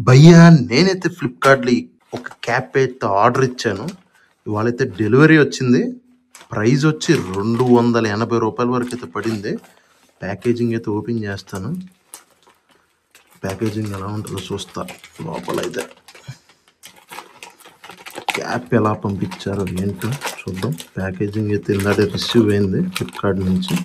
భయ్యా నేనైతే ఫ్లిప్కార్ట్లో ఒక క్యాప్ అయితే ఆర్డర్ ఇచ్చాను. ఇవాళైతే డెలివరీ వచ్చింది. ప్రైస్ వచ్చి 280 రూపాయల వరకు అయితే పడింది. ప్యాకేజింగ్ అయితే ఓపెన్ చేస్తాను. ప్యాకేజింగ్ ఎలా ఉంటుందో చూస్తా. లోపలైతే క్యాప్ ఎలా పంపించారో ఏంటో చూద్దాం. ప్యాకేజింగ్ అయితే ఇందాక రిసీవ్ అయింది ఫ్లిప్కార్ట్ నుంచి.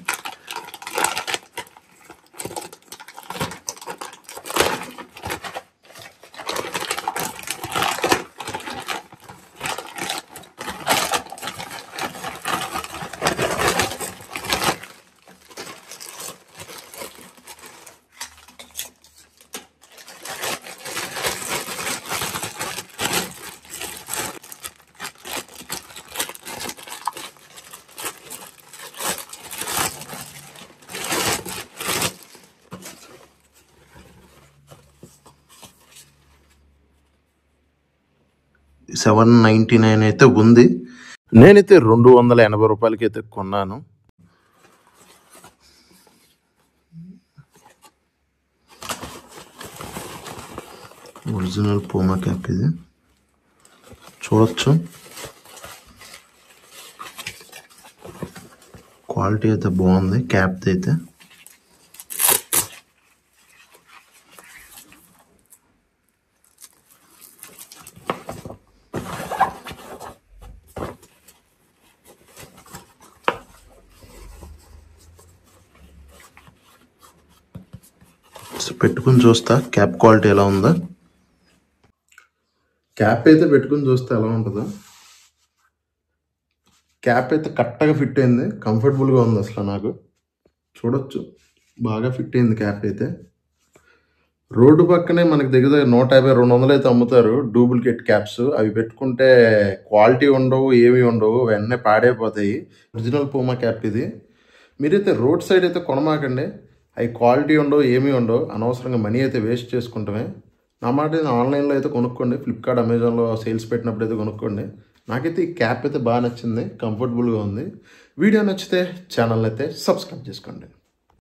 $799 అయితే ఉంది. నేనైతే 280 రూపాయలకి అయితే కొన్నాను. ఒరిజినల్ పూమా క్యాప్ ఇది చూడొచ్చు. క్వాలిటీ అయితే బాగుంది క్యాప్ అయితే. పెట్టుకుని చూస్తా క్యాప్ క్వాలిటీ ఎలా ఉందా. క్యాప్ అయితే పెట్టుకుని చూస్తే ఎలా ఉంటుందో. క్యాప్ అయితే కరెక్ట్గా ఫిట్ అయింది, కంఫర్టబుల్గా ఉంది. అసలు నాకు చూడొచ్చు బాగా ఫిట్ అయింది క్యాప్ అయితే. రోడ్డు పక్కనే మనకి దగ్గర 150-200 అయితే అమ్ముతారు డూప్లికేట్ క్యాప్స్. అవి పెట్టుకుంటే క్వాలిటీ ఉండవు, ఏమి ఉండవు, వెంటనే పాడైపోతాయి. ఒరిజినల్ పూమా క్యాప్ ఇది. మీరైతే రోడ్ సైడ్ అయితే కొనమాకండి. అవి క్వాలిటీ ఉండవు, ఏమీ ఉండవు. అనవసరంగా మనీ అయితే వేస్ట్ చేసుకుంటామే. నా మాట ఆన్లైన్లో అయితే కొనుక్కోండి. ఫ్లిప్కార్ట్, అమెజాన్లో సేల్స్ పెట్టినప్పుడు అయితే కొనుక్కోండి. నాకైతే ఈ క్యాప్ అయితే బాగా నచ్చింది, కంఫర్టబుల్గా ఉంది. వీడియో నచ్చితే ఛానల్ అయితే సబ్స్క్రైబ్ చేసుకోండి.